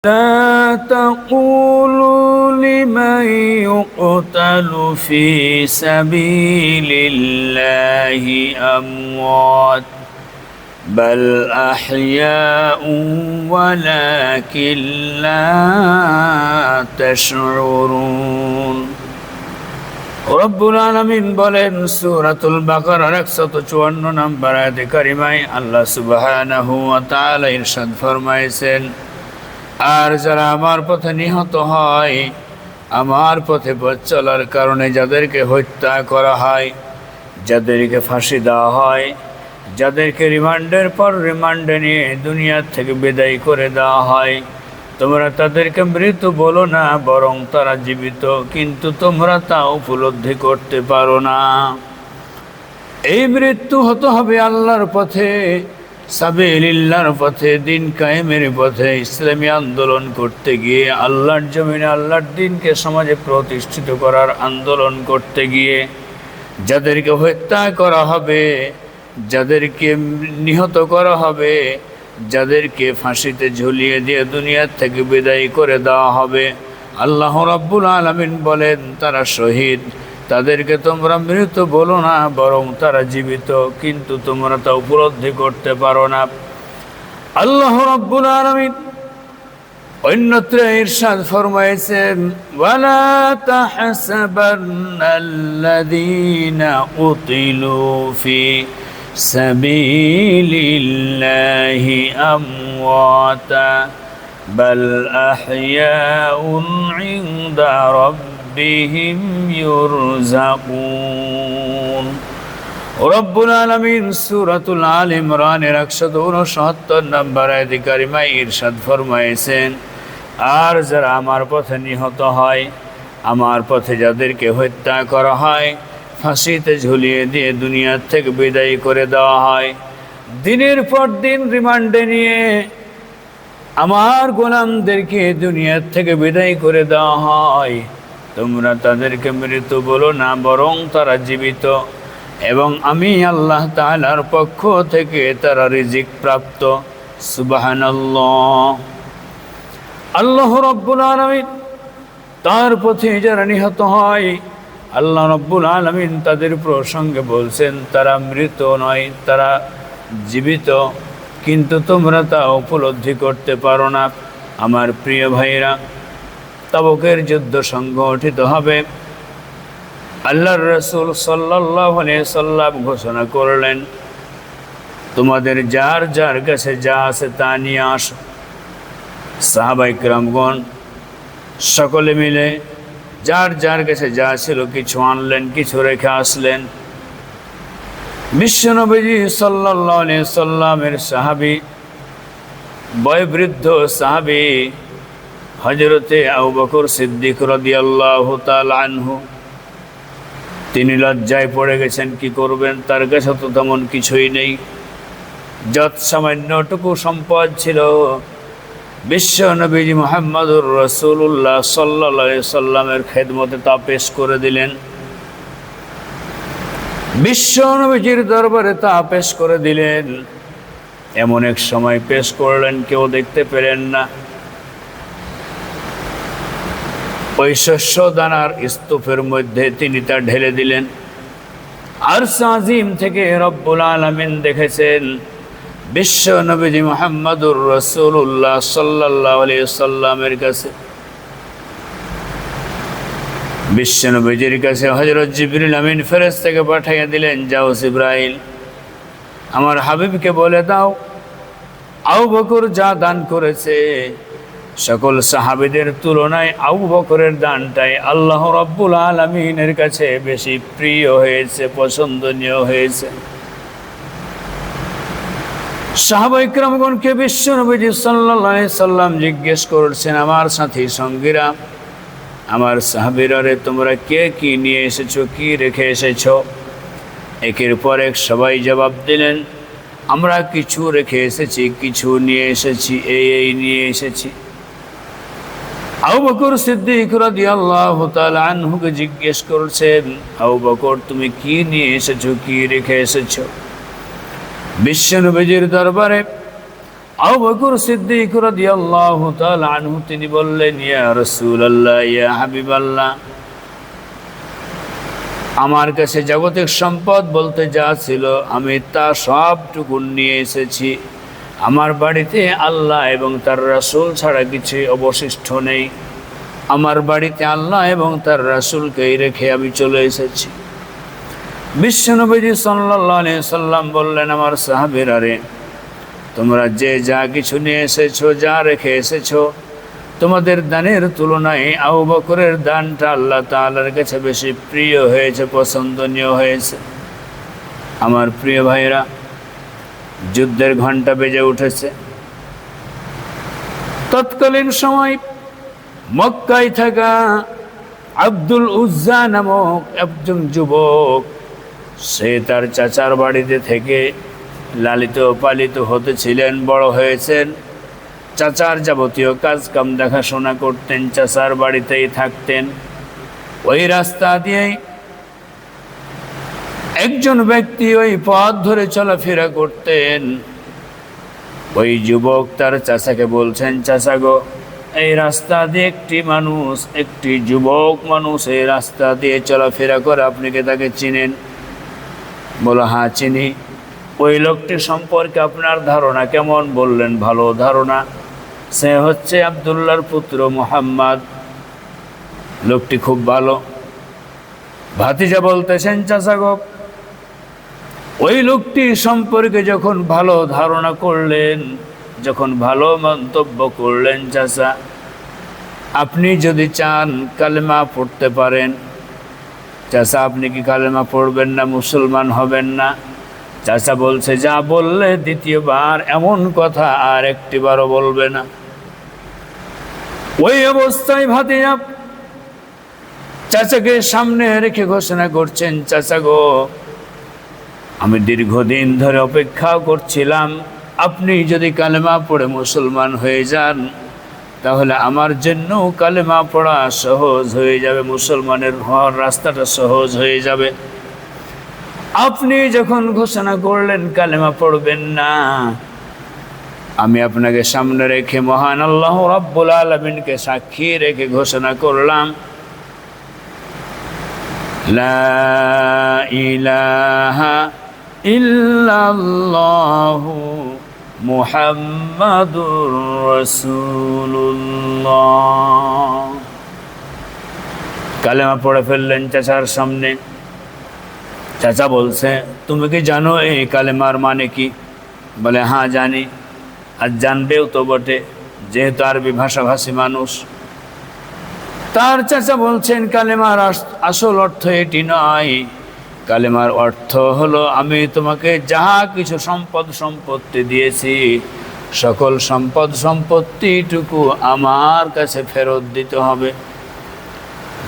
لا تقولوا لمن يقتل في سبيل الله أموات بل أحياء ولكن لا تشعرون রব্বুল আলামিন বলেন সূরাতুল বাকারার 154 নম্বর আয়াতে কারিমায় আল্লাহ সুবহানাহু ওয়া তাআলা ইরশাদ ফরমায়েছেন, আর যারা আমার পথে নিহত হয়, আমার পথে পথ চলার কারণে যাদেরকে হত্যা করা হয়, যাদেরকে ফাঁসি দেওয়া হয়, যাদেরকে রিমান্ডের পর রিমান্ডে নিয়ে দুনিয়া থেকে বিদায় করে দেওয়া হয়, তোমরা তাদেরকে মৃত বলো না, বরং তারা জীবিত, কিন্তু তোমরা তা উপলব্ধি করতে পারো না। এই মৃত্যু হতে হবে আল্লাহর পথে, সাবিলিল্লাহর পথে, দিন কায়েমের পথে, ইসলামী আন্দোলন করতে গিয়ে, আল্লাহর জমিনে আল্লাহর দিনকে সমাজে প্রতিষ্ঠিত করার আন্দোলন করতে গিয়ে যাদেরকে হত্যা করা হবে, যাদেরকে নিহত করা হবে, যাদেরকে ফাঁসিতে ঝুলিয়ে দিয়ে দুনিয়ার থেকে বিদায় করে দেওয়া হবে, আল্লাহ রাব্বুল আলামিন বলেন তারা শহীদ, তাদেরকে তোমরা মৃত বলো না, বরং তারা জীবিত, কিন্তু তোমরা তা উপলব্ধি করতে পারো না। আল্লাহ রাব্বুল আলামিন অন্যত্র ইরশাদ ফরমায়েছেন, ওয়ালা তাহসাবান্নাল্লাযীনা উতিলু ফি সাবিলিল্লাহি আমওয়াতা বাল আহইয়াউন ইনদা রাব্বিহিম ইউরযাকুন। রব্বুল আলামিন সূরাতুল আল ইমরানের 169 নম্বর আয়াতে কারিমায় ইরশাদ ফরমায়েছেন, আর যারা আমার পথে নিহত হয়, আমার পথে যাদেরকে হত্যা করা হয়, ফাঁসিতে ঝুলিয়ে দিয়ে দুনিয়ার থেকে বিদায় করে দেওয়া হয়, দিনের পর দিন রিমান্ডে নিয়ে আমার গোলামদেরকে দুনিয়ার থেকে বিদায় করে দেওয়া হয়, তোমরা তাদেরকে মৃত বলো না, বরং তারা জীবিত, এবং আমি আল্লাহ তাআলার পক্ষ থেকে তারা রিজিক প্রাপ্ত। সুবহানাল্লাহ। আল্লাহ রাব্বুল আলামিন তার পথে যারা নিহত হয়, আল্লাহ রাব্বুল আলামিন তাদের প্রসঙ্গে বলছেন তারা মৃত নয়, তারা জীবিত, কিন্তু তোমরা তা উপলব্ধি করতে পারো না। আমার প্রিয় ভাইরা, তাবুকের যুদ্ধ সংগঠিত হবে। আল্লাহর রাসূল সাল্লাল্লাহু আলাইহি সাল্লাম ঘোষণা করলেন, তোমাদের যার যার কাছে যা আছে তা নিয়ে আসো। সাহাবায়ে কেরামগণ সকলে মিলে যার যার কাছে যা ছিল কিছু আনলেন, কিছু রেখে আসলেন। বিশ্বনবীজি সাল্লাল্লাহু আলাইহি সাল্লামের সাহাবী, বয়োবৃদ্ধ সাহাবী হযরতে আবু বকর সিদ্দিক রাদিয়াল্লাহু তাআলা আনহু, তিনি লজ্জায় পড়ে গেছেন। কি করবেন, তার কাছে তো তেমন কিছুই নেই। যত সামান্যটুকু সম্পদ ছিল বিশ্ব নবীজি মুহাম্মদুর রাসূলুল্লাহ সাল্লাল্লাহু আলাইহি সাল্লামের খেদমতে তা পেশ করে দিলেন। বিশ্ব নবীজির দরবারে তা পেশ করে দিলেন। এমন এক সময় পেশ করলেন, কেউ দেখতে পেলেন না। ওই শস্য দানার স্তূপের মধ্যে তিনি তা ঢেলে দিলেন। আরশ আজিম থেকে রব্বুল আলামিন দেখেছেন বিশ্ব নবীজি মুহাম্মদুর রাসূলুল্লাহ সাল্লাল্লাহু আলাইহি সাল্লামের কাছে, বিশ্ব নবীজির কাছে হযরত জিবরিল আমিন ফেরেশতাকে পাঠিয়ে দিলেন, যাও জিবরাইল, আমার হাবিবকে বলে দাও আবু বকর যা দান করেছে সকল সাহাবীদের তুলনায় আবু বকরের দানটাই আল্লাহ রাব্বুল আলামিনের কাছে বেশি প্রিয় হয়েছে, পছন্দনীয় হয়েছে। সাহাবায়ে কেরামগণকে বিশ্ব নবীজি সাল্লাল্লাহু আলাইহি সাল্লাম জিজ্ঞেস করছেন, আমার সাথী সঙ্গীরা, আমার সাহাবীরা, তোমরা কে কি নিয়ে এসেছো, কি রেখে এসেছো? একের পর এক সবাই জবাব দিলেন, আমরা কিছু রেখে এসেছি, কিছু নিয়ে এসেছি, এই নিয়ে এসেছি। আবু বকর সিদ্দিক রাদিয়াল্লাহু তাআলা আনহুকে জিজ্ঞেস করছেন, আবু বকর তুমি কি নিয়ে এসেছো, কি রেখে এসেছো? বিশ্ব নবীজির দরবারে আবু বকর সিদ্দিক রাদিয়াল্লাহু তাআলা আনহু তিনি বললেন, ইয়া রাসূলুল্লাহ, ইয়া হাবিবাল্লাহ, আমার কাছে জাগতিক সম্পদ বলতে যা ছিল আমি তা সবটুকু নিয়ে এসেছি। আমার বাড়িতে আল্লাহ এবং তার রাসূল ছাড়া কিছু অবশিষ্ট নেই। আমার বাড়িতে আল্লাহ এবং তার রাসূলকেই রেখে আমি চলে এসেছি। বিশ্বনবীজি সাল্লাল্লাহু আলাইহি সাল্লাম বললেন, আমার সাহাবীরা রে, তোমরা যে যা কিছু নিয়ে এসেছো, যা রেখে এসেছো, তোমাদের দানের তুলনায় আবু বকরের দানটা আল্লাহ তাআলার কাছে বেশি প্রিয় হয়েছে, পছন্দনীয় হয়েছে। আমার প্রিয় ভাইরা, যুদ্ধের ঘণ্টা বেজে উঠেছে। তৎকালীন সময় মক্কায় থাকা আব্দুল উজ্জা নামক একজন যুবক, সে তার চাচার বাড়িতে থেকে লালিত পালিত হতেছিলেন, বড় হয়েছেন। চাচার যাবতীয় কাজ কাম দেখাশোনা করতেন, চাচার বাড়িতেই থাকতেন। ওই রাস্তা দিয়েই একজন ব্যক্তি ওই পথ ধরে চলাফেরা করতেন। ওই যুবক তার চাচাকে বলছেন, চাচা গো, এই রাস্তা দিয়ে একটি যুবক মানুষ এই রাস্তা দিয়ে চলাফেরা করে, আপনি কি তাকে চিনেন? বলো, হ্যাঁ চিনি। ওই লোকটি সম্পর্কে আপনার ধারণা কেমন? বললেন, ভালো ধারণা। সে হচ্ছে আব্দুল্লাহর পুত্র মুহাম্মদ। লোকটি খুব ভালো। ভাতিজা বলতেছেন, চাচা গো, ওই লোকটি সম্পর্কে যখন ভালো ধারণা করলেন, যখন ভালো মন্তব্য করলেন, চাচা আপনি যদি চান কালেমা পড়তে পারেন। চাচা আপনি কি কালেমা পড়বেন না? মুসলমান হবেন না? চাচা বলছে, যা বললে দ্বিতীয়বার এমন কথা আর একটিবারও বলবে না। ওই অবস্থায় ভাতিজা চাচাকে সামনে রেখে ঘোষণা করছেন, চাচা গো, আমি দীর্ঘদিন ধরে অপেক্ষা করছিলাম, আপনি যদি কালেমা পড়ে মুসলমান হয়ে যান তাহলে আমার জন্য কালেমা পড়া সহজ হয়ে যাবে, মুসলমানের হওয়ার রাস্তাটা সহজ হয়ে যাবে। আপনি যখন ঘোষণা করলেন কালেমা পড়বেন না, আমি আপনাকে সামনে রেখে মহান আল্লাহ রাব্বুল আলামিনকে সাক্ষী রেখে ঘোষণা করলাম, লা ইলাহা ইল্লাল্লাহু মুহাম্মাদুর রাসূলুল্লাহ। কালেমা পড়ে ফেললেন চাচার সামনে। চাচা বলছে, তুমি কি জানো এই কালেমার মানে কি? বলে, হ্যাঁ জানি, আর জানবেও তো বটে, যেহেতু আরবি ভাষাভাষী মানুষ। তার চাচা বলছেন, কালেমার আসল অর্থ এটি নয়। কালেমার অর্থ হলো, আমি তোমাকে যাহা কিছু সম্পদ সম্পত্তি দিয়েছি, সকল সম্পদ সম্পত্তিটুকু আমার কাছে ফেরত দিতে হবে।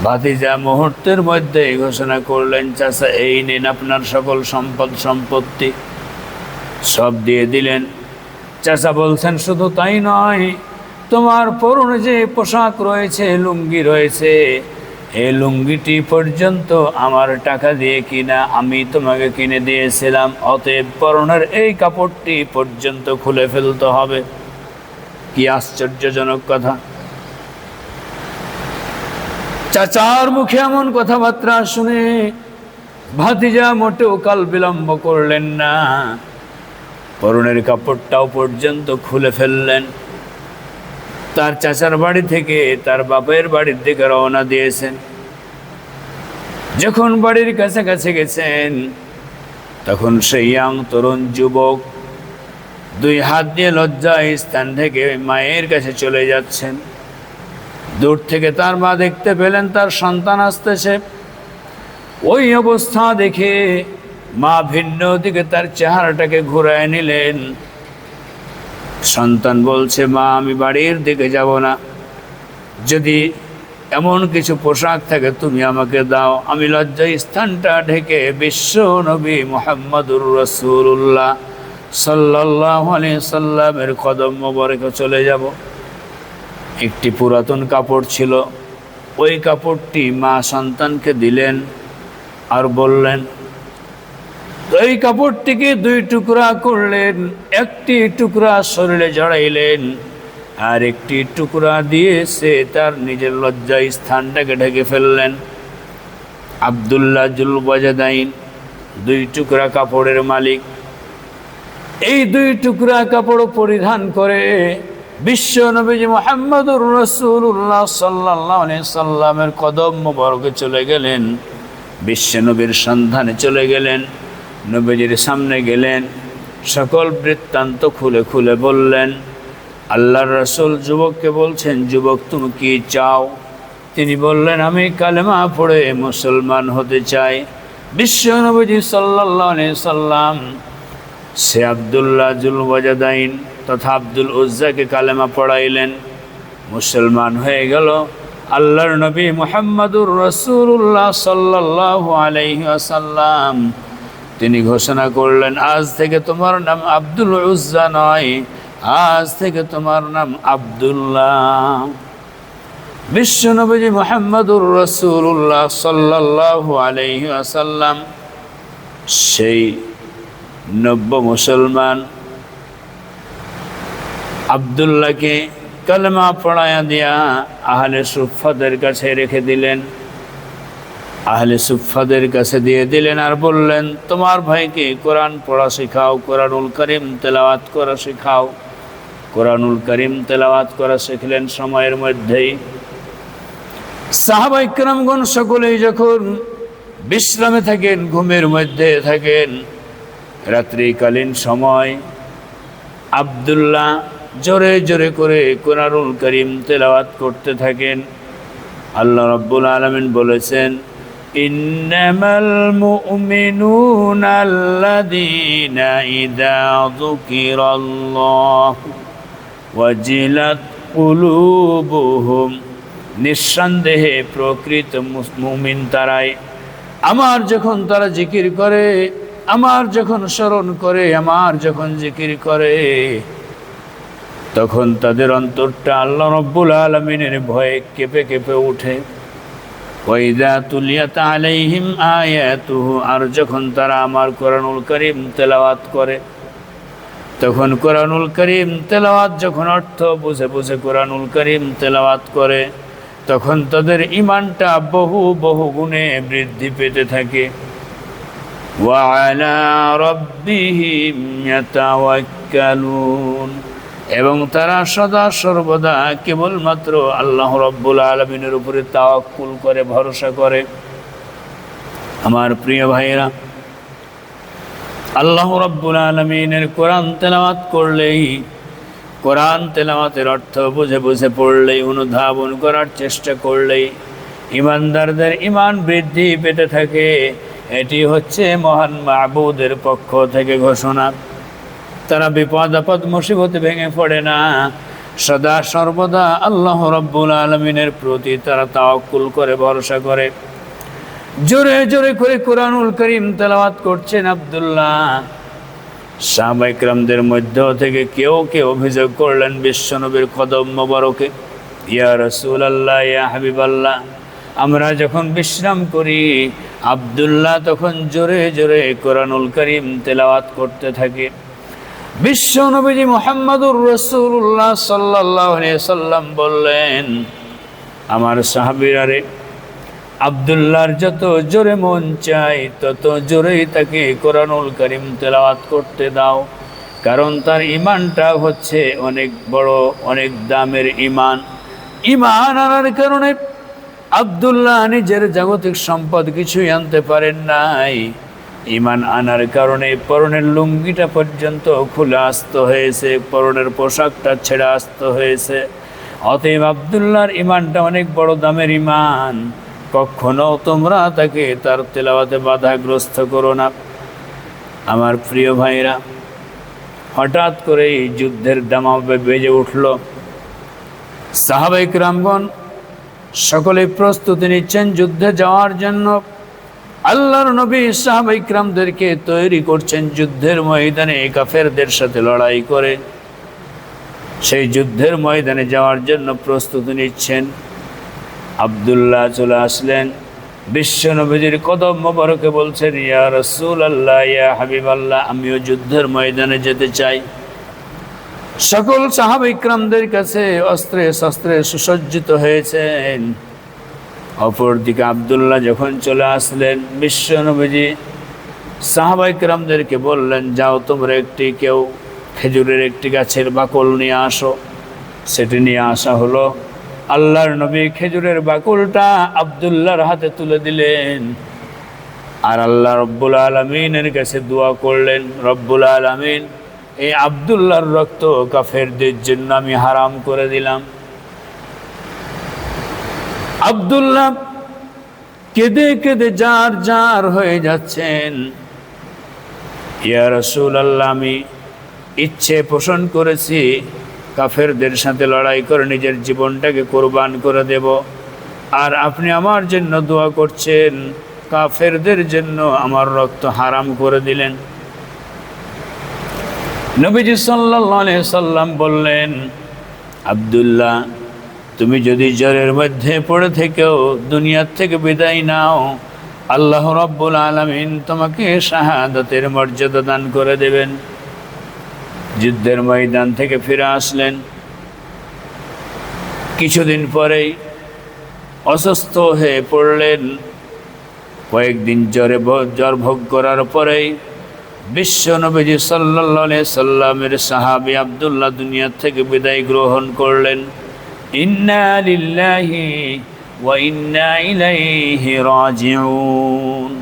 ভাতিজা মুহূর্তের মধ্যে ঘোষণা করলেন, চাচা এই নিন আপনার সকল সম্পদ সম্পত্তি। সব দিয়ে দিলেন। চাচা বলছেন, শুধু তাই নয়, তোমার পরনে যে পোশাক রয়েছে, লুঙ্গি রয়েছে, এই লুঙ্গিটি পর্যন্ত আমার টাকা দিয়ে কিনা, আমি তোমাকে কিনে দিয়েছিলাম, অতএব পরনের এই কাপড়টি পর্যন্ত খুলে ফেলতে হবে। কি আশ্চর্যজনক কথা! চাচার মুখে এমন কথাবার্তা শুনে ভাতিজা মোটেও কাল বিলম্ব করলেন না, পরনের কাপড়টাও পর্যন্ত খুলে ফেললেন। তার চাচার বাড়ি থেকে তার বাপের বাড়ির দিকে রওনা দিয়েছেন। যখন বাড়ির কাছাকাছি গেছেন, তখন সেই ইয়াং তরুণ যুবক দুই হাত দিয়ে লজ্জায় স্থান থেকে মায়ের কাছে চলে যাচ্ছেন। দূর থেকে তার মা দেখতে পেলেন তার সন্তান আসতেছে। ওই অবস্থা দেখে মা ভিন্ন দিকে তার চেহারাটাকে ঘুরায় নিলেন। সন্তান বলছে, মা আমি বাড়ির দিকে যাব না, যদি এমন কিছু পোশাক থাকে তুমি আমাকে দাও, আমি লজ্জায় স্থানটা ঢেকে বিশ্ব নবী মুহাম্মদুর রাসূলুল্লাহ সাল্লাল্লাহু আলাইহি সাল্লামের কদম মোবারকে চলে যাব। একটি পুরাতন কাপড় ছিল, ওই কাপড়টি মা সন্তানকে দিলেন আর বললেন, তো এই কাপড়টিকে দুই টুকরা করলেন, একটি টুকরা শরীরে জড়াইলেন, আর একটি টুকরা দিয়ে সে তার নিজের লজ্জা স্থানটাকে ঢেকে ফেললেন। আব্দুল্লাহ জুল ওয়াজাদাইন দুই টুকরা কাপড়ের মালিক। এই দুই টুকরা কাপড় পরিধান করে বিশ্ব নবীজি মুহাম্মদুর রাসূলুল্লাহ সাল্লাল্লাহু আলাইহি সাল্লামের কদম মোবারকে চলে গেলেন, বিশ্ব নবীর সন্ধানে চলে গেলেন, নবীজির সামনে গেলেন, সকল বৃত্তান্ত খুলে খুলে বললেন। আল্লাহর রাসূল যুবককে বলছেন, যুবক তুমি কি চাও? তিনি বললেন, আমি কালেমা পড়ে মুসলমান হতে চাই। বিশ্ব নবীজি সাল্লাল্লাহু আলাইহি সাল্লাম সে আব্দুল্লাহ জুল ওয়াজাদাইন তথা আব্দুল উজ্জাকে কালেমা পড়াইলেন, মুসলমান হয়ে গেল। আল্লাহর নবী মুহাম্মদুর রাসূলুল্লাহ সাল্লাল্লাহু আলাইহি ওয়াসাল্লাম তিনি ঘোষণা করলেন, আজ থেকে তোমার নাম আব্দুল উজ্জা নয়, আজ থেকে তোমার নাম আব্দুল্লাহ। বিশ্ব নবী মুহাম্মদুর রাসূলুল্লাহ সাল্লাল্লাহু আলাইহি ওয়াসাল্লাম সেই নব্য মুসলমান আব্দুল্লাহকে কালেমা পড়ায়া দিয়া আহলে সুফফাদের কাছে রেখে দিলেন, আহলে সুফফাদের কাছে দিয়ে দিলেন, আর বললেন, তোমার ভাইকে কোরআন পড়া শেখাও, কোরআনুল কারীম তেলাওয়াত করা শেখাও। কোরআনুল কারীম তেলাওয়াত করা শিখলেন সময়ের মধ্যেই। সাহাবা ইকরামগণ সকলেই যখন বিশ্রামে থাকেন, ঘুমের মধ্যে থাকেন, রাত্রিকালীন সময় আব্দুল্লাহ জোরে জোরে করে কোরআনুল কারীম তেলাওয়াত করতে থাকেন। আল্লাহ রাব্বুল আলামিন বলেছেন, ইন্নামাল মুমিনুনা আল্লাযীনা ইযা যুকিরাল্লাহু ওয়াজিলাত কুলুবুহুম, নিঃসন্দেহে প্রকৃত মুমিন তারাই, আমার যখন তারা জিকির করে, আমার যখন স্মরণ করে, আমার যখন জিকির করে, তখন তাদের অন্তরটা আল্লাহ রাব্বুল আলামিনের ভয়ে কেঁপে কেঁপে ওঠে। ওয়াইযা তুলিয়াত আলাইহিম আয়াতুহু, আর যখন তারা আমার কোরআনুল কারীম তেলাওয়াত করে, তখন কোরআনুল কারীম তেলাওয়াত যখন অর্থ বুঝে বুঝে কোরআনুল কারীম তেলাওয়াত করে, তখন তাদের ঈমানটা বহু বহু গুণে বৃদ্ধি পেতে থাকে। ওয়া আলা রাব্বিহিম ইয়াতাওয়াক্কালুন, এবং তারা সদা সর্বদা কেবলমাত্র আল্লাহ রাব্বুল আলামিনের উপরে তাওয়াক্কুল করে, ভরসা করে। আমার প্রিয় ভাইরা, আল্লাহ রাব্বুল আলামিনের কোরআন তেলাওয়াত করলেই, কোরআন তেলাওয়াতের অর্থ বুঝে বুঝে পড়লেই, অনুধাবন করার চেষ্টা করলেই ঈমানদারদের ঈমান বৃদ্ধি পেতে থাকে। এটি হচ্ছে মহান মাবুদের পক্ষ থেকে ঘোষণা। তারা বিপদ আপদ মুসিবতে ভেঙে পড়ে না, সদা সর্বদা আল্লাহ রাব্বুল আলামিনের প্রতি তারা তাওয়াক্কুল করে, ভরসা করে। জোরে জোরে করে কোরআনুল কারীম তেলাওয়াত করছেন আব্দুল্লাহ। সাহাবা ইকরামদের মধ্য থেকে কেউ কেউ অভিযোগ করলেন বিশ্বনবীর কদম মোবারকে, ইয়া রাসূলুল্লাহ, ইয়া হাবিবাল্লাহ, আমরা যখন বিশ্রাম করি, আব্দুল্লাহ তখন জোরে জোরে কোরআনুল কারীম তেলাওয়াত করতে থাকে। বিশ্ব নবীজি মুহাম্মদুর রাসূলুল্লাহ সাল্লাল্লাহু আলাইহি সাল্লাম বললেন, আমার সাহাবীরা রে, আব্দুল্লাহর যত জোরে মন চাই তত জোরেই তাকে কোরআনুল কারীম তেলাওয়াত করতে দাও, কারণ তার ঈমানটা হচ্ছে অনেক বড়, অনেক দামের ঈমান। ঈমান আনার কারণে আব্দুল্লাহ নিজের জাগতিক সম্পদ কিছুই আনতে পারেন নাই। ঈমান আনার কারণে পরনের লুঙ্গিটা পর্যন্ত খুলে আসত হয়েছে, পরনের পোশাকটা ছেড়ে আসত হয়েছে। অতএব আব্দুল্লাহর ঈমানটা অনেক বড় দামের ঈমান। কখনো তোমরা তাকে তার তেলাওয়াতে বাধাগ্রস্ত করো না। আমার প্রিয় ভাইরা, হঠাৎ করেই যুদ্ধের দামামে বেজে উঠল। সাহাবা ইকরামগণ সকলে প্রস্তুতি নিচ্ছেন যুদ্ধে যাওয়ার জন্য। আল্লাহর নবী সাহাবা ইকরামদেরকে তৈরি করছেন যুদ্ধের ময়দানে কাফেরদের সাথে লড়াই করে, সেই যুদ্ধের ময়দানে যাওয়ার জন্য প্রস্তুতি নিচ্ছেন। আব্দুল্লাহ চলে আসলেন, বিশ্ব নবীজির কদম মোবারকে বলছেন, ইয়া রাসূলুল্লাহ, ইয়া হাবিবাল্লাহ, আমিও যুদ্ধের ময়দানে যেতে চাই। সকল সাহাবা ইকরামদের কাছে অস্ত্রে শস্ত্রে সুসজ্জিত হয়েছেন। অপরদিকে আব্দুল্লাহ যখন চলে আসলেন, বিশ্ব নবীজি সাহাবা ইকরামদেরকে বললেন, যাও তোমরা কেউ খেজুরের একটি গাছের বাকল নিয়ে আসো। সেটি নিয়ে আসা হলো। আল্লাহর নবী খেজুরের বাকলটা আব্দুল্লাহর হাতে তুলে দিলেন, আর আল্লাহ রব্বুল আলামিনের কাছে দোয়া করলেন, রব্বুল আলামিন, এই আব্দুল্লাহর রক্ত কাফেরদের জন্য আমি হারাম করে দিলাম। আব্দুল্লাহ কেঁদে কেঁদে জার জার হয়ে যাচ্ছেন। ইয়া রাসূলুল্লাহ, আমি ইচ্ছে পোষণ করেছি কাফেরদের সাথে লড়াই করে নিজের জীবনটাকে কোরবান করে দেব, আর আপনি আমার জন্য দোয়া করছেন, কাফেরদের জন্য আমার রক্ত হারাম করে দিলেন। নবীজি সাল্লাল্লাহু আলাইহি সাল্লাম বললেন, আব্দুল্লাহ, তুমি যদি জ্বরের মধ্যে পড়ে থেকেও দুনিয়ার থেকে বিদায় নাও, আল্লাহ রাব্বুল আলামিন তোমাকে শাহাদাতের মর্যাদা দান করে দেবেন। যুদ্ধের ময়দান থেকে ফিরে আসলেন। কিছুদিন পরেই অসুস্থ হয়ে পড়লেন। কয়েকদিন জ্বর ভোগ করার পরেই বিশ্ব নবীজি সাল্লাল্লাহু আলাইহি সাল্লামের সাহাবী আব্দুল্লাহ দুনিয়া থেকে বিদায় গ্রহণ করলেন। ইন্না লিল্লাহি ওয়া ইন্না ইলাইহি রাজিউন।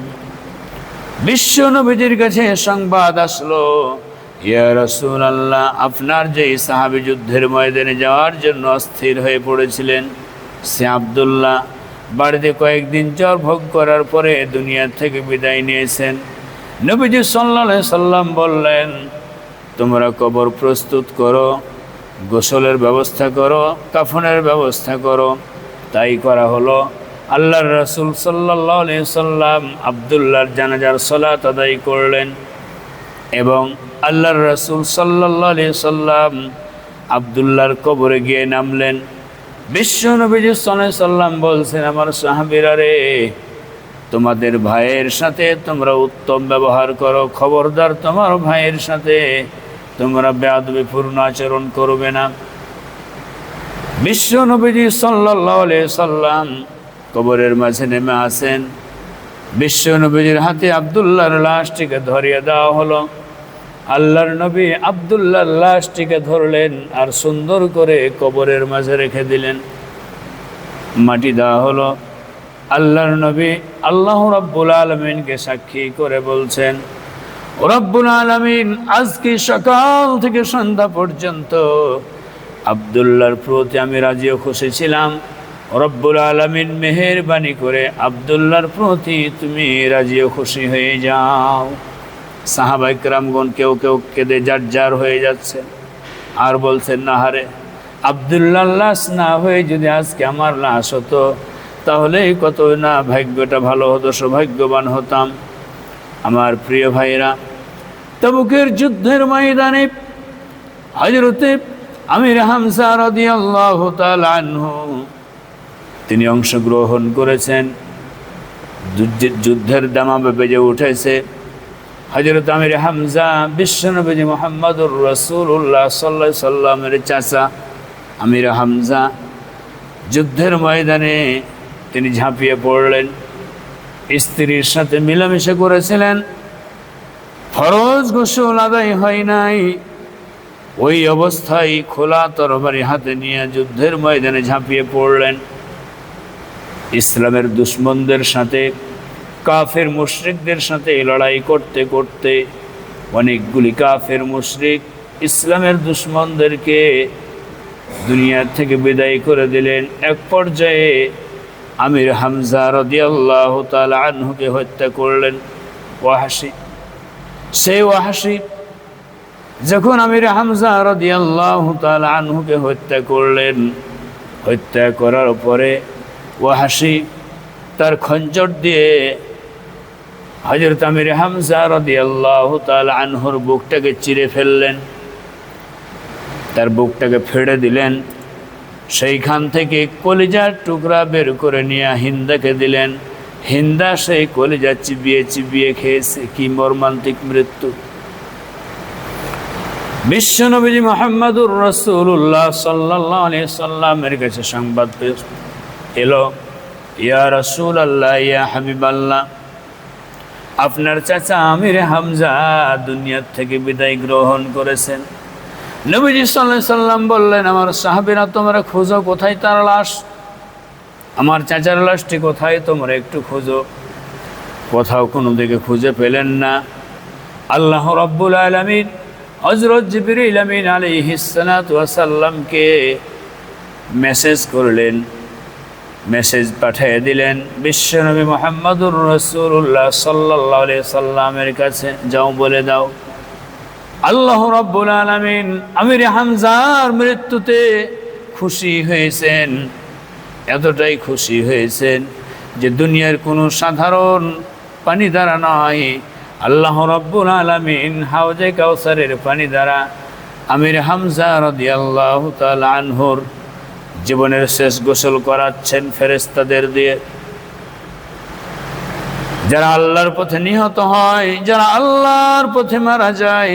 বিশ্ব নবীজির কাছে সংবাদ আসলো, ইয়া রাসূলুল্লাহ, আপনার যেই সাহাবী যুদ্ধের ময়দানে যাওয়ার জন্য অস্থির হয়ে পড়েছিলেন, সে আব্দুল্লাহ বাড়িতে কয়েকদিন জ্বর ভোগ করার পরে দুনিয়া থেকে বিদায় নিয়েছেন। নবীজি সাল্লাল্লাহু আলাইহি সাল্লাম বললেন, তোমরা কবর প্রস্তুত করো, গোসলের ব্যবস্থা করো, কাফনের ব্যবস্থা করো। তাই করা হলো। আল্লাহর রাসূল সাল্লাল্লাহু আলাইহি সাল্লাম আব্দুল্লাহর জানাজার সালাত আদায় করলেন এবং আল্লাহর রাসূল সাল্লাল্লাহু আলাইহি সাল্লাম আব্দুল্লাহর কবরে গিয়ে নামলেন। বিশ্ব নবীজি সাল্লাল্লাহু আলাইহি সাল্লাম বলছেন, আমার সাহাবীরা রে, তোমাদের ভাইয়ের সাথে তোমরা উত্তম ব্যবহার করো, খবরদার তোমার ভাইয়ের সাথে তোমরা বেয়াদবিপূর্ণ আচরণ করবে না। বিশ্ব নবীজি সাল্লাল্লাহু আলাইহি সাল্লাম কবরের মাঝে নেমে আসেন। বিশ্ব নবীজির হাতে আব্দুল্লাহর লাশটিকে ধরিয়ে দেওয়া হলো। আল্লাহর নবী আব্দুল্লাহর লাশটিকে ধরলেন আর সুন্দর করে কবরের মাঝে রেখে দিলেন। মাটি দেওয়া হলো। আল্লাহর নবী আল্লাহ রাব্বুল আলামিনকে সাক্ষী করে বলছেন, রব্বুল আলামিন আজকে সকাল থেকে সন্ধ্যা পর্যন্ত আব্দুল্লাহর প্রতি আমি রাজি ও খুশি ছিলাম। রব্বুল আলামিন মেহেরবানি করে আব্দুল্লাহর প্রতি তুমি রাজি ও খুশি হয়ে যাও। সাহাবা ইকরামগণ কেউ কেউ কেঁদে জার হয়ে যাচ্ছে আর বলছেন, না হারে, আব্দুল্লাহর লাশ না হয়ে যদি আজকে আমার লাশ হতো তাহলে কত না ভাগ্যটা ভালো হতো, সৌভাগ্যবান হতাম। আমার প্রিয় ভাইরা, তাবুকের যুদ্ধের ময়দানে হযরতে আমির হামজা রাদিয়াল্লাহু তাআলা আনহু তিনি অংশগ্রহণ করেছেন। যুদ্ধের দামামা বেজে উঠেছে। হযরত আমির হামজা বিশ্বনবী মুহাম্মদুর রাসূলুল্লাহ সাল্লাল্লাহু আলাইহি সাল্লামের চাচা আমির হামজা যুদ্ধের ময়দানে তিনি ঝাঁপিয়ে পড়লেন। স্ত্রীর সাথে মিলামিশা করেছিলেন, ফরজ গোসল আদায় হয় নাই। ওই অবস্থায় খোলা তরবারি হাতে নিয়ে যুদ্ধের ময়দানে ঝাঁপিয়ে পড়লেন। ইসলামের দুশমনদের সাথে, কাফের মুশরিকদের সাথে লড়াই করতে করতে অনেকগুলি কাফের মুশরিক ইসলামের দুশমনদেরকে দুনিয়া থেকে বিদায় করে দিলেন। এক পর্যায়ে আমির হামজা রাদিয়াল্লাহু তাআলা আনহুকে হত্যা করলেন ওয়াহশী। সেই ওয়াহশী যখন আমির হামজা রাদিয়াল্লাহু তাআলা আনহুকে হত্যা করলেন, হত্যা করার পরে ওয়াহশী তার খঞ্জর দিয়ে হযরত আমির হামজা রাদিয়াল্লাহু তাআলা আনহুর বুকটাকে চিরে ফেললেন, তার বুকটাকে ফেড়ে দিলেন। সেইখান থেকে কলিজার টুকরা বের করে নিয়ে হিন্দাকে দিলেন। হিন্দা সেই কলিজা চিবিয়ে চিবিয়ে খেয়েছে। কি মর্মান্তিক মৃত্যু! বিশ্বনবী মুহাম্মদুর রাসূলুল্লাহ সাল্লাল্লাহু আলাইহি সাল্লামের কাছে সংবাদ এলো, ইয়া রাসূলুল্লাহ, ইয়া হাবিবাল্লাহ, আপনার চাচা আমির হামজা দুনিয়া থেকে বিদায় গ্রহণ করেছেন। নবীজি সাল্লাল্লাহু আলাইহি সাল্লাম বললেন, আমার সাহাবীরা তোমরা খোঁজো কোথায় তার লাশ, আমার চাচার লাশটি কোথায়, তোমরা একটু খোঁজো। কোথাও কোনো দিকে খুঁজে পেলেন না। আল্লাহ রাব্বুল আলামিন হযরত জিবরিল আমিন আলাইহিস সালাতু ওয়াস সালামকে মেসেজ করলেন, মেসেজ পাঠিয়ে দিলেন বিশ্বনবী মুহাম্মদুর রাসূলুল্লাহ সাল্লাল্লাহু আলাইহি সাল্লামের কাছে, যাও বলে দাও আল্লাহ রাব্বুল আলামিন আমির হামজার মৃত্যুতে খুশি হয়েছেন, এতটাই খুশি হয়েছেন যে দুনিয়ার কোনো সাধারণ পানি দ্বারা নয়, আল্লাহ রাব্বুল আলামিন হাউজে কাউসারের পানি দ্বারা আমির হামজা রাদিয়াল্লাহু তাআলা আনহুর জীবনের শেষ গোসল করাচ্ছেন ফেরেশতাদের দিয়ে। যারা আল্লাহর পথে নিহত হয়, যারা আল্লাহর পথে মারা যায়,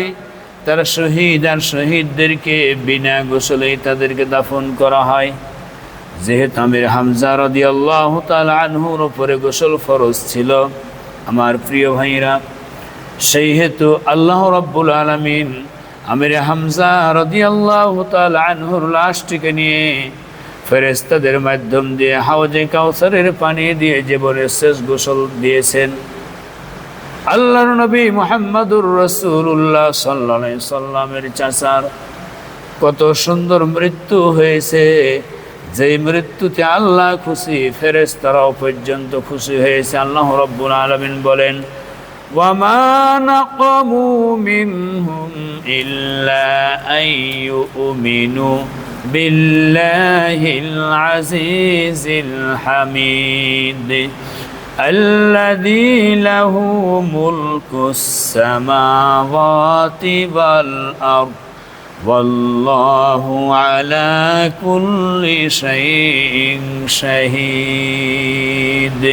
তারা শহীদ, আর শহীদদেরকে বিনা গোসলেই তাদেরকে দাফন করা হয়। যেহেতু আমির হামজা রাদিয়াল্লাহু তাআলা আনহুর উপরে গোসল ফরজ ছিল, আমার প্রিয় ভাইরা, সেই হেতু আল্লাহ রাব্বুল আলামিন আমির হামজা রাদিয়াল্লাহু তাআলা আনহুর লাশটিকে নিয়ে ফেরেশতাদের মাধ্যম দিয়ে হাউজে কাউসারের পানি দিয়ে জীবনের শেষ গোসল দিয়েছেন। আল্লাহর নবী মুহাম্মদুর রাসূলুল্লাহ সাল্লাল্লাহু আলাইহি সাল্লামের চাচার কত সুন্দর মৃত্যু হয়েছে, যেই মৃত্যুতে আল্লাহ খুশি, ফেরেশতারাও পর্যন্ত খুশি হয়েছে। আল্লাহ রাব্বুল আলামিন বলেন, وَمَا نَقَمُوا مِنْهُمْ إِلَّا أَنْ يُؤْمِنُوا بِاللَّهِ الْعَزِيزِ الْحَمِيدِ الَّذِي لَهُ مُلْكُ السَّمَاوَاتِ وَالْأَرْضِ وَاللَّهُ عَلَى كُلِّ شَيْءٍ شَهِيدٌ।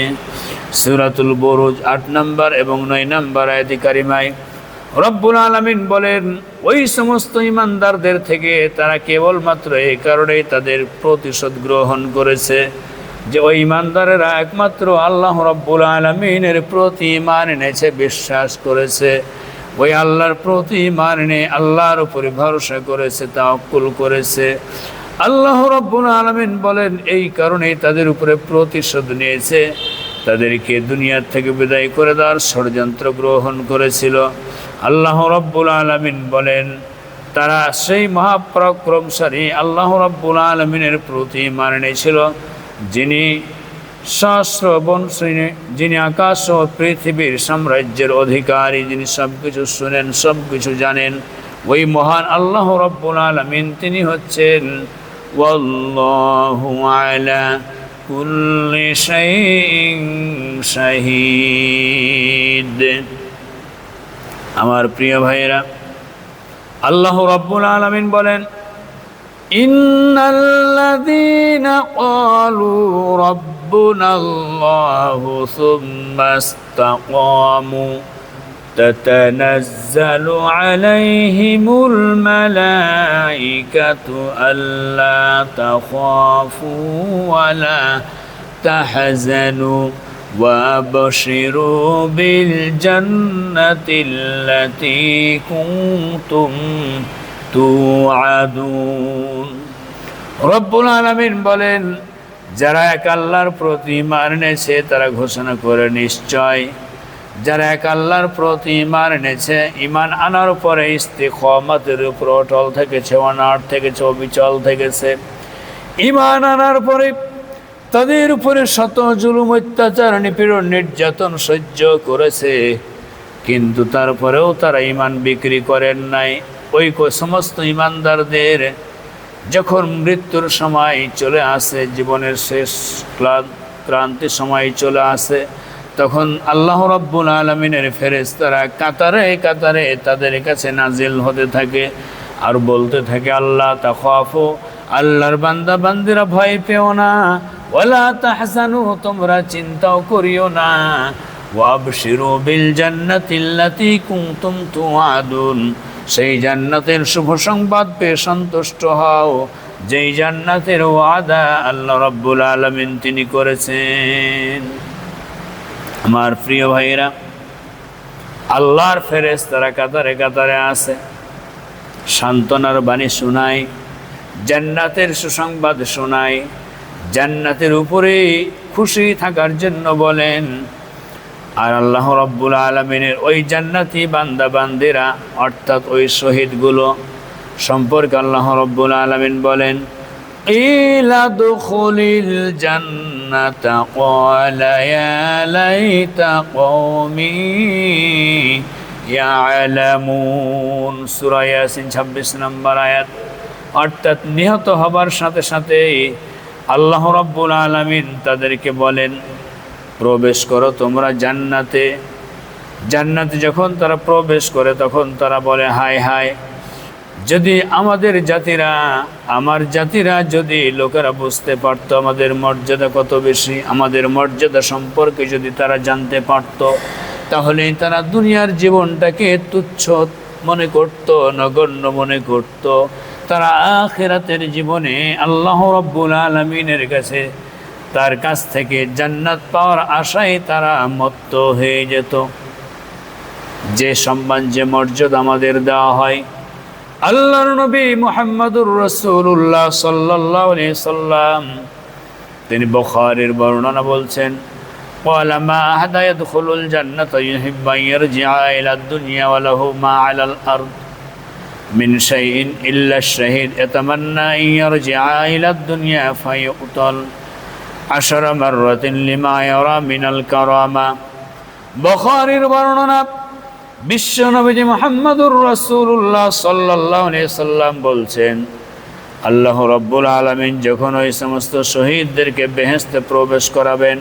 সূরাতুল বুরুজ ৮ নম্বর এবং ৯ নম্বর আয়াতে কারিমায় রব্বুল আলামিন বলেন, ওই সমস্ত ইমানদারদের থেকে তারা কেবলমাত্র এই কারণেই তাদের প্রতিশোধ গ্রহণ করেছে যে ওই ইমানদারেরা একমাত্র আল্লাহ রব্বুল আলামিনের প্রতি ঈমান এনেছে, বিশ্বাস করেছে, ওই আল্লাহর প্রতি ঈমান এনে আল্লাহর উপরে ভরসা করেছে, তাওয়াক্কুল করেছে। আল্লাহ রব্বুল আলামিন বলেন, এই কারণেই তাদের উপরে প্রতিশোধ নিয়েছে, তাদেরকে দুনিয়ার থেকে বিদায় করে দেওয়ার ষড়যন্ত্র গ্রহণ করেছিল। আল্লাহ রাব্বুল আলামিন বলেন, তারা সেই মহাপরাক্রমশালী আল্লাহ রাব্বুল আলামিনের প্রতি ঈমান এনেছিল, যিনি সহস্র বংশীয়, যিনি আকাশ ও পৃথিবীর সাম্রাজ্যের অধিকারী, যিনি সব কিছু শুনেন, সব কিছু জানেন। ওই মহান আল্লাহ রাব্বুল আলামিন তিনি হচ্ছেন ওয়াল্লাহু আলা কুল্লি শাইইন শাহীদ। আমার প্রিয় ভাইয়েরা, আল্লাহ রাব্বুল আলামিন বলেন, ইন্নাল্লাযীনা ক্বালু রাব্বুনাল্লাহু সুম্মা ইসতাকামু তাতানাজ্জালু আলাইহিমুল মালাইকাতু আল্লা তাখাফু ওয়া লা তাহজানু وَأَبْشِرُوا بِالْجَنَّةِ الَّتِي كُنْتُمْ তুআদুন। রব্বুল আলামিন বলেন, যারা এক আল্লাহর প্রতি ঈমান এনেছে তারা ঘোষণা করে, নিশ্চয় যারা এক আল্লাহর প্রতি ঈমান এনেছে, ঈমান আনার পরে ইস্তিকামতের উপর অটল থেকেছে, অনাড় থেকেছে, অবিচল থেকেছে, ঈমান আনার পরে তাদের উপরে শত জুলুম, অত্যাচার, নিপীড়ন, নির্যাতন সহ্য করেছে, কিন্তু তারপরেও তারা ঈমান বিক্রি করেন নাই। ওই সমস্ত ঈমানদারদের যখন মৃত্যুর সময় চলে আসে, জীবনের শেষ ক্রান্তির সময় চলে আসে, তখন আল্লাহ রাব্বুল আলামিনের ফেরেশতারা কাতারে কাতারে তাদের কাছে নাজিল হতে থাকে আর বলতে থাকে, আল্লাহ তাখাফু, আল্লাহর বান্দা বান্দিরা ভয় পেও না, ওয়ালা তাহজানু, তোমরা চিন্তাও করিও না। ওয়াবশিরু বিল জান্নাতিল্লাতী কুনতুম তুআদুন, সেই জান্নাতের শুভ সংবাদ পেয়ে সন্তুষ্ট হও, যেই জান্নাতের ওয়াদা আল্লাহ রাব্বুল আলামিন তিনি করেছেন। আমার প্রিয় ভাইরা, আল্লাহর ফেরেশতারা কাতারে কাতারে আছে, সান্ত্বনার বাণী শোনায়, জান্নাতের সুসংবাদ শোনায়, জান্নাতের উপরে খুশি থাকার জন্য বলেন। আর আল্লাহ রাব্বুল আলামিনের ওই জান্নাতি বান্দা বান্দিরা অর্থাৎ ওই শহীদগুলো সম্পর্কে আল্লাহ রাব্বুল আলামিন বলেন, ইলা দুখুলিল জান্নাতা ক্বালা ইয়া লাইতা কওমি ইয়ালামুন, সূরা ইয়াসিন 26 নম্বর আয়াত। অর্থাৎ নিহত হবার সাথে সাথে আল্লাহ রাব্বুল আলামিন তাদেরকে বলেন, প্রবেশ করো তোমরা জান্নাতে। জান্নাতে যখন তারা প্রবেশ করে তখন তারা বলে, হায় হায়, যদি আমাদের জাতিরা, আমার জাতিরা যদি লোকেরা বুঝতে পারতো আমাদের মর্যাদা কত বেশি, আমাদের মর্যাদা সম্পর্কে যদি তারা জানতে পারত, তাহলে তারা দুনিয়ার জীবনটাকে তুচ্ছ মনে করত, নগণ্য মনে করত। তারা আখিরাতের জীবনে আল্লাহ রাব্বুল আলামিনের কাছে, তার কাছ থেকে জান্নাত পাওয়ার আশায় তারা মত্ত হয়ে যেত। যে সম্মান, যে মর্যাদা আমাদের দেওয়া হয়, আল্লাহর নবী মুহাম্মদুর রাসূলুল্লাহ সাল্লাল্লাহু আলাইহি সাল্লাম তিনি বুখারীর বর্ণনা বলছেন, قال ما أحد يدخل الجنة يحب أن يرجع إلى الدنيا وله ما على الأرض من شيء إلا الشهيد يتمنى أن يرجع إلى الدنيا فيقتل 10 مرات لما يرى من الكرامة। বুখারীর বর্ণনা, বিশ্ব নবী মুহাম্মদুর রাসূলুল্লাহ সাল্লাল্লাহু আলাইহি সাল্লাম বলছেন, আল্লাহ রাব্বুল আলামিন যখন ওই সমস্ত শহীদদেরকে বেহেশতে প্রবেশ করাবেন,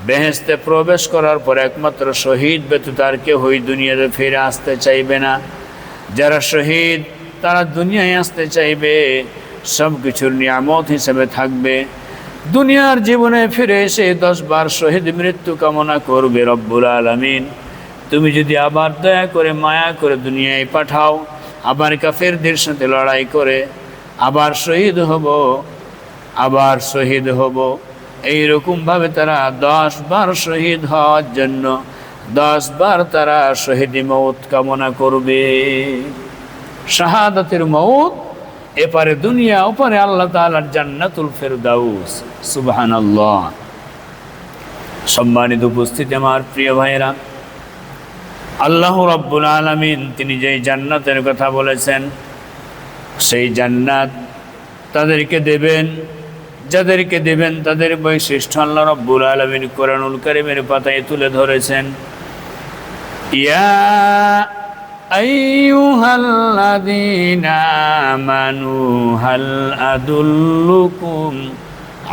বেহেশতে প্রবেশ করার পর একমাত্র শহীদ ব্যতীত আর কেউ ওই দুনিয়াতে ফিরে আসতে চাইবে না। যারা শহীদ তারা দুনিয়ায় আসতে চাইবে, সব কিছুর নিয়ামত হিসেবে থাকবে। দুনিয়ার জীবনে ফিরে এসে 10 বার শহীদ মৃত্যু কামনা করবে, রব্বুল আলামিন তুমি যদি আবার দয়া করে মায়া করে দুনিয়ায় পাঠাও, আবার কাফেরদের সাথে লড়াই করে আবার শহীদ হব, আবার শহীদ হব। এইরকমভাবে তারা 10 বার শহীদ হওয়ার জন্য 10 বার তারা শহীদি মৌত কামনা করবে। শাহাদাতের মৌত, এপারে দুনিয়া, ওপারে আল্লাহ তাআলার জান্নাতুল ফেরদাউস। সুবহানাল্লাহ। সম্মানিত উপস্থিতি আমার প্রিয় ভাইয়েরা, আল্লাহ রাব্বুল আলামিন তিনি যেই জান্নাতের কথা বলেছেন, সেই জান্নাত তাদেরকে দেবেন। যাদেরকে দেবেন তাদের বৈশিষ্ট্য আল্লাহ রাব্বুল আলামিন কোরআনুল কারীমের পাতায় তুলে ধরেছেন। ইয়া আইয়ুহাল্লাযীনা আমানু হাল আদুল্লুকুম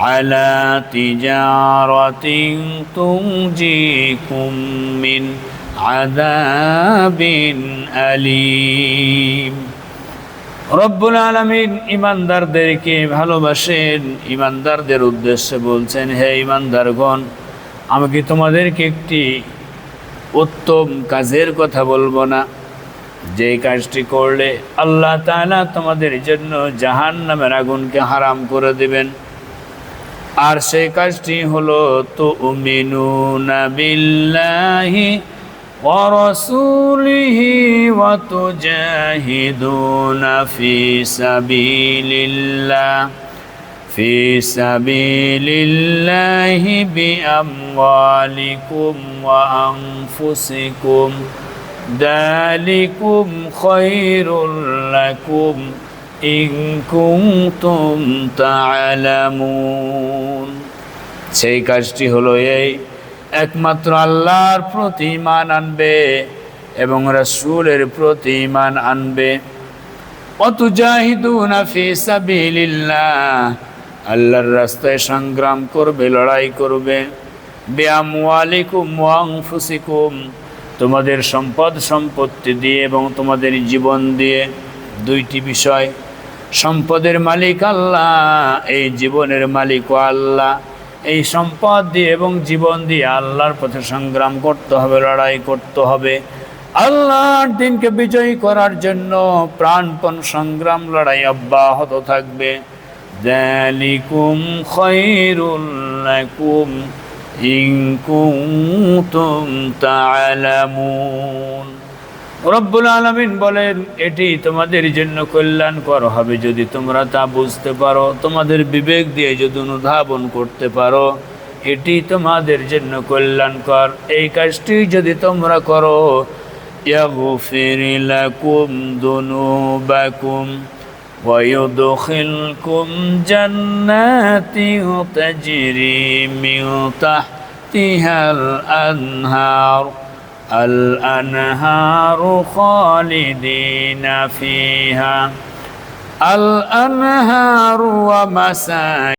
আলা তিজারাতিন তুনজিকুম মিন আযাবিন আলীম। রব্বুল আলামিন ইমানদারদেরকে ভালোবাসেন। ইমানদারদের উদ্দেশ্যে বলছেন, হে ইমানদারগণ, আমি কি তোমাদেরকে একটি উত্তম কাজের কথা বলবো না, যে কাজটি করলে আল্লাহ তাআলা তোমাদের জন্য জাহান্নামের আগুনকে হারাম করে দিবেন। আর সেই কাজটি হলো তুমিনুনা বিল্লাহি ওয়া রাসূলিহি ওয়া তুজাহিদুনা ফি সাবিলিল্লাহি বিআমওয়ালিকুম ওয়া আনফুসিকুম যালিকুম খায়রুল লাকুম ইন কুনতুম তা'লামুন। সেই কাজটি হলো এই, একমাত্র আল্লাহর প্রতি ঈমান আনবে এবং রাসূলের প্রতি ঈমান আনবে। ওয়া তুজাহিদুনা ফি সাবিলিল্লাহ, আল্লাহর রাস্তায় সংগ্রাম করবে, লড়াই করবে। বিআমওয়ালিকুম ওয়া আনফুসিকুম, তোমাদের সম্পদ সম্পত্তি দিয়ে এবং তোমাদের জীবন দিয়ে। দুইটি বিষয়, সম্পদের মালিক আল্লাহ, এই জীবনের মালিকও আল্লাহ। এই সম্পদ দিয়ে এবং জীবন দিয়ে আল্লাহর পথে সংগ্রাম করতে হবে, লড়াই করতে হবে। আল্লাহর দিনকে বিজয়ী করার জন্য প্রাণপণ সংগ্রাম লড়াই অব্যাহত থাকবে। যালিকুম খায়রুল লাকুম ইন কুনতুম তা'লামুন। রব্বুল আলামিন বলেন, এটি তোমাদের জন্য কল্যাণকর হবে যদি তোমরা তা বুঝতে পারো, তোমাদের বিবেক দিয়ে যদি অনুধাবন করতে পারো, এটি তোমাদের জন্য কল্যাণকর। এই কাজটি যদি তোমরা করো, ইয়াগফির লাকুম যুনুবাকুম ওয়া ইউদখিলকুম জান্নাতিন তাজরি মিন তাহতিহাল আনহার الأنهار خالدين فيها الأنهار ومساكن